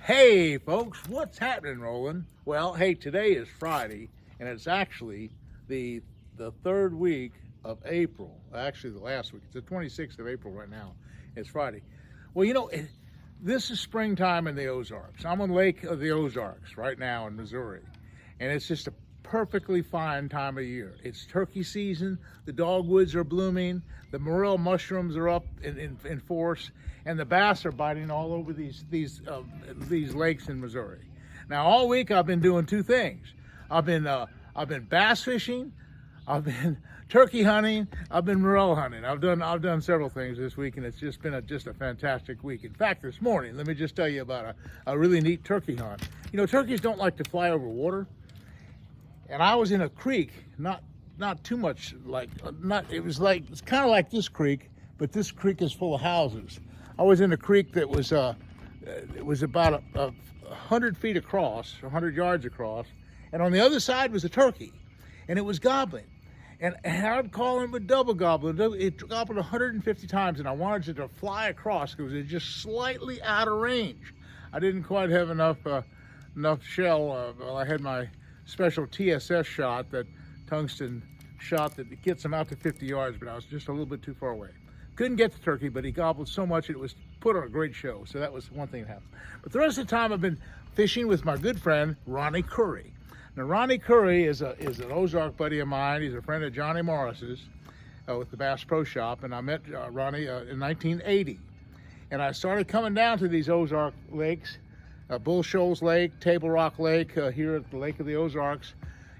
Hey folks, what's happening, Roland? Well, hey, today is Friday, and it's actually the third week of April. Actually, the last week. It's the 26th of April right now. It's Friday. Well, this is springtime in the Ozarks. I'm on Lake of the Ozarks right now in Missouri, and it's just a perfectly fine time of year. It's turkey season. The dogwoods are blooming. The morel mushrooms are up in force, and the bass are biting all over these lakes in Missouri. Now, all week I've been doing two things. I've been bass fishing, I've been turkey hunting, I've been morel hunting. I've done several things this week, and it's just been a fantastic week. In fact, this morning, let me just tell you about a really neat turkey hunt. Turkeys don't like to fly over water. And I was in a creek, not too much it's kind of like this creek, but this creek is full of houses. I was in a creek that was it was about 100 feet across, 100 yards across, and on the other side was a turkey, and it was gobbling. And I'd call him a double gobbler. It gobbled 150 times, and I wanted it to fly across because it was just slightly out of range. I didn't quite have enough shell. I had my special TSS shot, that tungsten shot that gets him out to 50 yards, but I was just a little bit too far away. Couldn't get the turkey, but he gobbled so much it was put on a great show. So that was one thing that happened. But the rest of the time I've been fishing with my good friend Ronnie Curry. Now Ronnie Curry is an Ozark buddy of mine. He's a friend of Johnny Morris's with the Bass Pro Shop, and I met Ronnie in 1980. And I started coming down to these Ozark lakes, Bull Shoals Lake, Table Rock Lake, here at the Lake of the Ozarks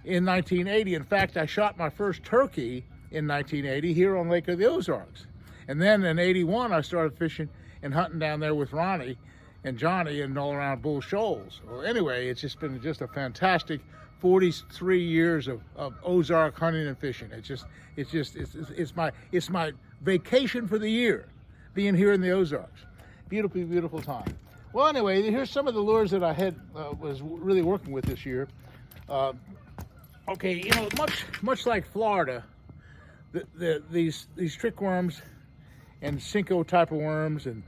in 1980. In fact, I shot my first turkey in 1980 here on Lake of the Ozarks. And then in 81, I started fishing and hunting down there with Ronnie and Johnny and all around Bull Shoals. Well, anyway, it's just been a fantastic 43 years of Ozark hunting and fishing. It's my vacation for the year, being here in the Ozarks. Beautiful, beautiful time. Well, anyway, here's some of the lures that I was really working with this year. Okay, much like Florida, these trick worms and Cinco type of worms and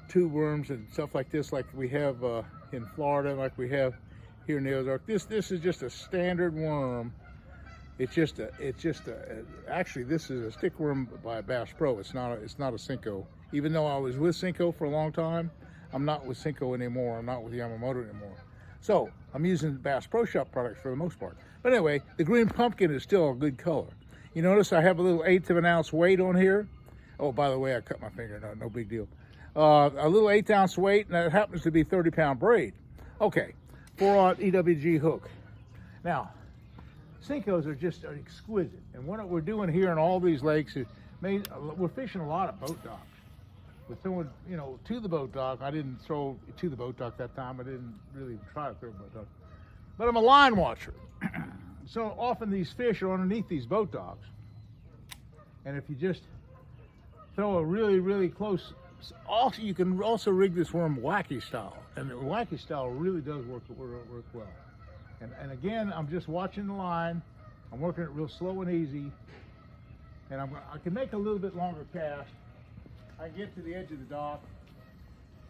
tube worms and stuff like this, like we have in Florida, like we have here in the Ozarks. This is just a standard worm. Actually, this is a stick worm by Bass Pro. It's not a Cinco. Even though I was with Cinco for a long time, I'm not with Cinco anymore. I'm not with Yamamoto anymore. So I'm using Bass Pro Shop products for the most part. But anyway, the green pumpkin is still a good color. You notice I have a little 1/8 of an ounce weight on here. Oh, by the way, I cut my finger. No big deal. A little 1/8 ounce weight, and that happens to be 30-pound braid. Okay, 4/0 EWG hook. Now, Cincos are just exquisite. And what we're doing here in all these lakes is we're fishing a lot of boat docks. We're throwing, to the boat dock. I didn't throw to the boat dock that time. I didn't really try to throw a boat dock. But I'm a line watcher. So often these fish are underneath these boat docks. And if you just throw a really, really close, also you can also rig this worm wacky style. And the wacky style really does work well. And again, I'm just watching the line. I'm working it real slow and easy. And I can make a little bit longer cast. I get to the edge of the dock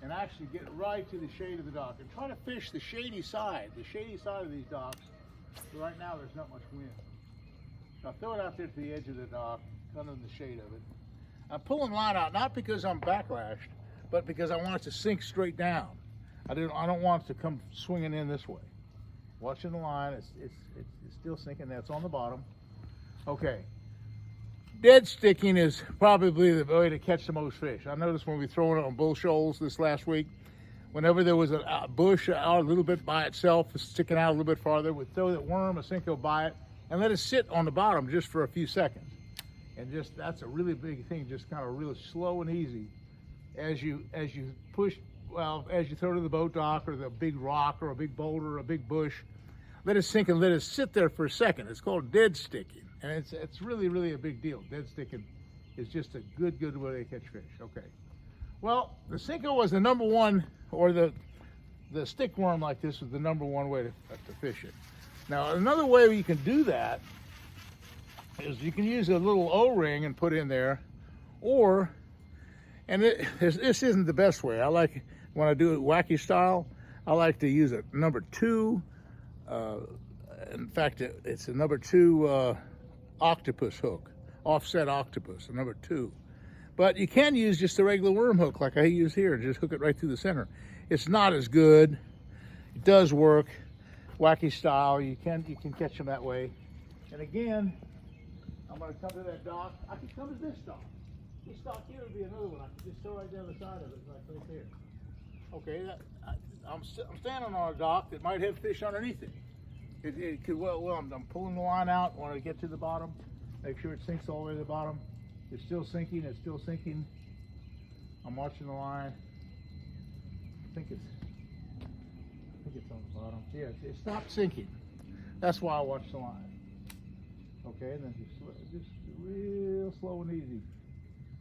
and actually get right to the shade of the dock and try to fish the shady side of these docks. So right now there's not much wind. So I throw it out there to the edge of the dock, under the shade of it. I'm pulling line out not because I'm backlashed, but because I want it to sink straight down. I don't want it to come swinging in this way. Watching the line, it's still sinking. That's on the bottom. Okay. Dead sticking is probably the way to catch the most fish. I noticed when we throw it on Bull Shoals this last week, whenever there was a bush out a little bit by itself, sticking out a little bit farther, we'd throw that worm, a Cinco, by it, and let it sit on the bottom just for a few seconds. And that's a really big thing, just kind of really slow and easy as you push, as you throw to the boat dock or the big rock or a big boulder or a big bush, let it sink and let it sit there for a second. It's called dead sticking. And it's really, really a big deal. Dead sticking is just a good way to catch fish. Okay. Well, the Cinco was the number one, or the stick worm like this was the number one way to fish it. Now, another way you can do that is you can use a little O-ring and put in there, this isn't the best way. I like when I do it wacky style. I like to use a number 2. In fact, it's a number 2 octopus hook, offset octopus, a number 2. But you can use just a regular worm hook like I use here and just hook it right through the center. It's not as good. It does work, wacky style. You can catch them that way. And again, I'm going to come to that dock. I can come to this dock. This dock here would be another one. I can just throw right down the side of it, like right there. Okay, I'm standing on a dock that might have fish underneath it. It could well. I'm pulling the line out. Want to get to the bottom. Make sure it sinks all the way to the bottom. It's still sinking. It's still sinking. I'm watching the line. I think it's on the bottom. Yeah, it stopped sinking. That's why I watch the line. Okay, and then just real slow and easy.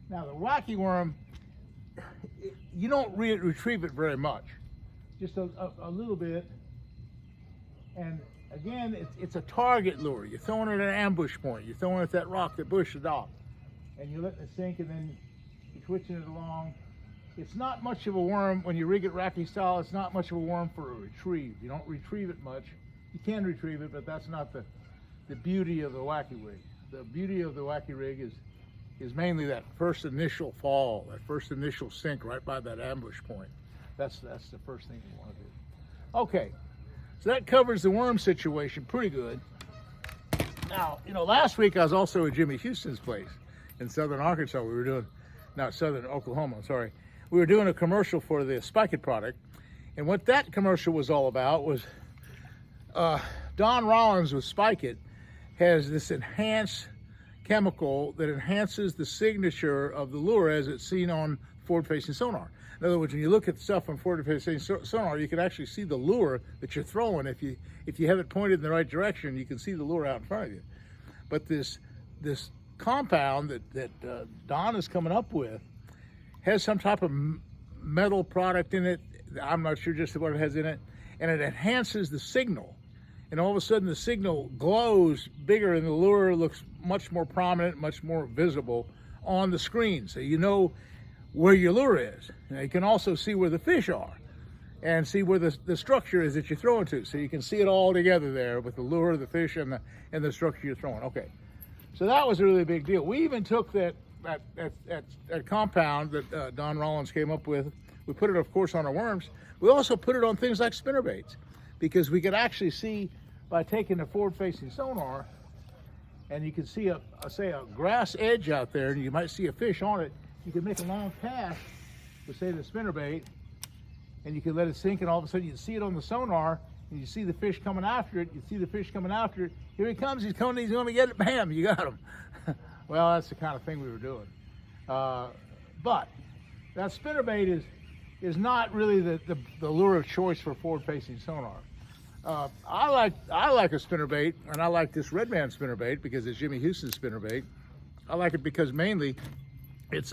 Now the wacky worm, you don't retrieve it very much, just a little bit. And again, it's a target lure. You're throwing it at an ambush point. You're throwing it at that rock, that bush, the dock, and you're letting it sink, and then you're twitching it along. It's not much of a worm when you rig it wacky style. It's not much of a worm for a retrieve. You don't retrieve it much. You can retrieve it, but that's not the beauty of the wacky rig. The beauty of the wacky rig is mainly that first initial fall, that first initial sink right by that ambush point. That's the first thing you want to do. Okay, so that covers the worm situation pretty good. Now, last week I was also at Jimmy Houston's place in southern Arkansas. We were doing, not southern Oklahoma, sorry. We were doing a commercial for the Spike It product. And what that commercial was all about was Don Rollins with Spike It has this enhanced chemical that enhances the signature of the lure as it's seen on forward-facing sonar. In other words, when you look at the stuff on forward-facing sonar, you can actually see the lure that you're throwing. If you have it pointed in the right direction, you can see the lure out in front of you. But this compound that Don is coming up with has some type of metal product in it. I'm not sure just what it has in it, and it enhances the signal. And all of a sudden the signal glows bigger and the lure looks much more prominent, much more visible on the screen. So you know where your lure is. And you can also see where the fish are and see where the structure is that you're throwing to. So you can see it all together there with the lure, the fish, and the structure you're throwing. Okay, so that was a really big deal. We even took that compound that Don Rollins came up with. We put it, of course, on our worms. We also put it on things like spinnerbaits, because we could actually see by taking the forward-facing sonar, and you can see say a grass edge out there, and you might see a fish on it. You can make a long cast with, say, the spinnerbait, and you can let it sink, and all of a sudden you see it on the sonar, and you see the fish coming after it. You see the fish coming after it. Here he comes. He's coming. He's going to get it. Bam! You got him. Well, that's the kind of thing we were doing. But that spinnerbait is not really the lure of choice for forward-facing sonar. I like a spinnerbait, and I like this Redman spinnerbait because it's Jimmy Houston's spinnerbait. I like it because mainly it's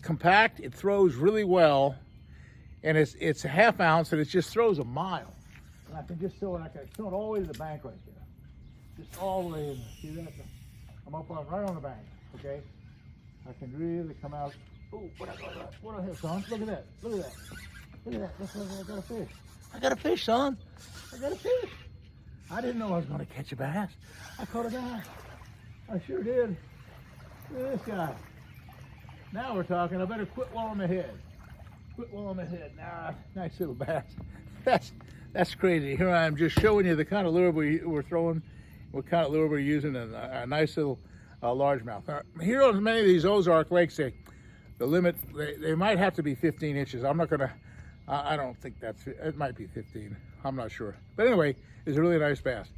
compact, it throws really well, and it's a half ounce, and it just throws a mile. And I can just throw it. I can throw it all the way to the bank right there, just all the way in. See that? I'm up right on the bank. Okay, I can really come out. Oh, what I have, son? Look at that! Look at that! Look at that! I got a fish. I got a fish, son. I got a fish. I didn't know I was going to catch a bass. I caught a bass. I sure did. Look at this guy. Now we're talking. I better quit while I'm ahead. Quit while I'm ahead. Nah, nice little bass. That's crazy. Here I am just showing you the kind of lure we're throwing, what kind of lure we're using, and a nice little largemouth. Here on many of these Ozark lakes, the limit, they might have to be 15 inches. I'm not going to, I don't think it might be 15. I'm not sure. But anyway, it's a really nice bass.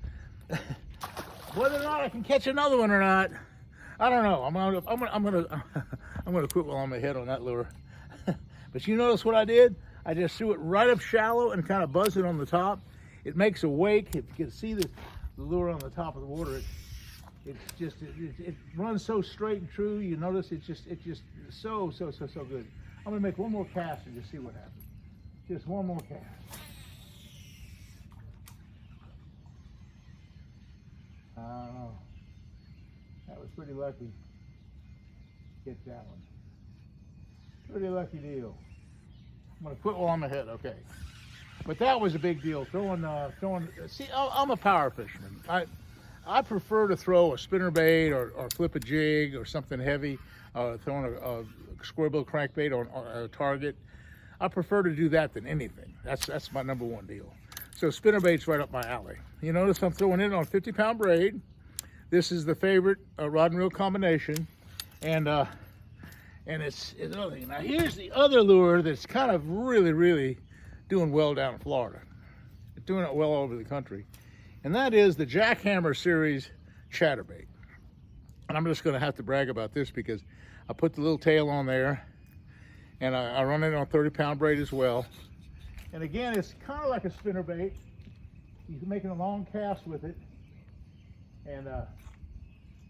Whether or not I can catch another one or not, I don't know. I'm gonna quit while I'm ahead on that lure. But you notice what I did? I just threw it right up shallow and kind of buzzed it on the top. It makes a wake. If you can see the lure on the top of the water, it runs so straight and true. You notice it's just so good. I'm gonna make one more cast and just see what happens. Just one more cast. I don't know. That was pretty lucky. Get that one. Pretty lucky deal. I'm gonna quit while I'm ahead, okay. But that was a big deal, throwing, see, I'm a power fisherman. I prefer to throw a spinnerbait or flip a jig or something heavy, throwing a square-bill crankbait on a target. I prefer to do that than anything. That's my number one deal. So spinnerbait's right up my alley. You notice I'm throwing it on 50-pound braid. This is the favorite rod and reel combination, and it's another thing. Now here's the other lure that's kind of really doing well down in Florida. It's doing it well all over the country, and that is the Jackhammer series ChatterBait. And I'm just going to have to brag about this because I put the little tail on there, and I run it on 30-pound braid as well. And again, it's kind of like a spinnerbait. You're making a long cast with it, and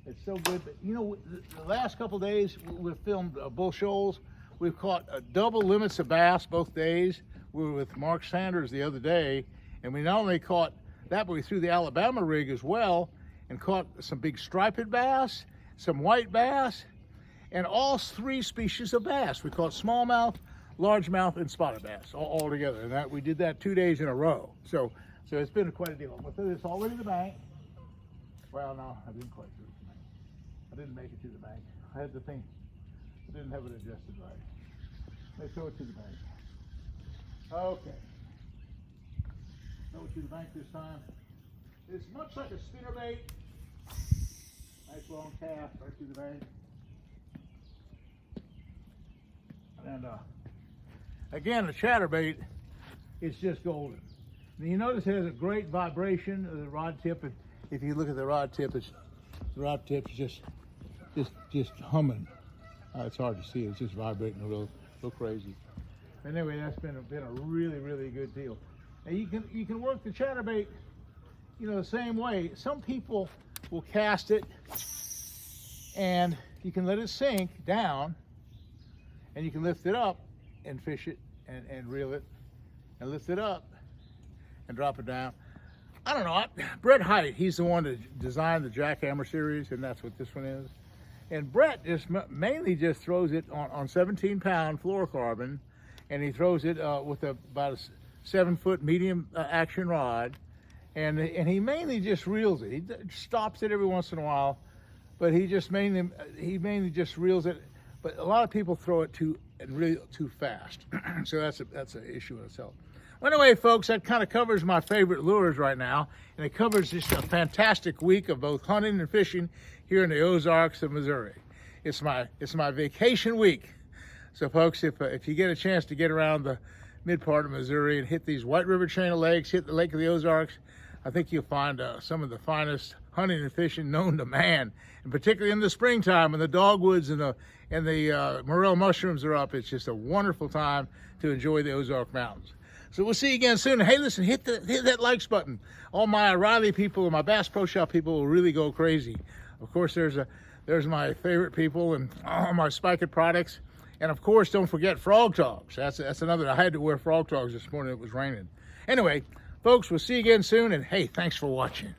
it's so good. But you know, the last couple days we've filmed Bull Shoals. We've caught double limits of bass both days. We were with Mark Sanders the other day, and we not only caught that, but we threw the Alabama rig as well and caught some big striped bass, some white bass, and all three species of bass. We caught smallmouth, largemouth, and spotted bass all together, and that we did that 2 days in a row. So it's been quite a deal. I'm gonna throw this all the way to the bank. Well, no, I didn't quite do it to the bank. I didn't make it to the bank. I had the thing, I didn't have it adjusted right. Let's throw it to the bank. Okay. Throw it to the bank this time. It's much like a spinnerbait. Nice long cast right to the bank. And again, the ChatterBait is just golden. And you notice it has a great vibration of the rod tip, and if you look at the rod tip, the rod tip's just humming. It's hard to see. It's just vibrating real crazy. Anyway, that's been a really good deal. And you can work the ChatterBait, you know, the same way. Some people will cast it, and you can let it sink down, and you can lift it up and fish it and reel it, and lift it up and drop it down. I don't know. Brett Height, he's the one that designed the Jackhammer series, and that's what this one is. And Brett just mainly just throws it on 17-pound fluorocarbon, and he throws it with about a 7-foot medium action rod, and he mainly just reels it. He stops it every once in a while, but he mainly just reels it. But a lot of people throw it too fast, so that's an issue in itself. Well, anyway, folks, that kind of covers my favorite lures right now, and it covers just a fantastic week of both hunting and fishing here in the Ozarks of Missouri. It's my vacation week. So, folks, if you get a chance to get around the mid part of Missouri and hit these White River chain of lakes, hit the Lake of the Ozarks, I think you'll find some of the finest hunting and fishing known to man, and particularly in the springtime when the dogwoods and the morel mushrooms are up. It's just a wonderful time to enjoy the Ozark Mountains. So we'll see you again soon. Hey, listen, hit that likes button. All my O'Reilly people and my Bass Pro Shop people will really go crazy. Of course, there's my favorite people and all my Spike It products. And of course, don't forget frog togs. That's another. I had to wear frog togs this morning. It was raining. Anyway, folks, we'll see you again soon. And hey, thanks for watching.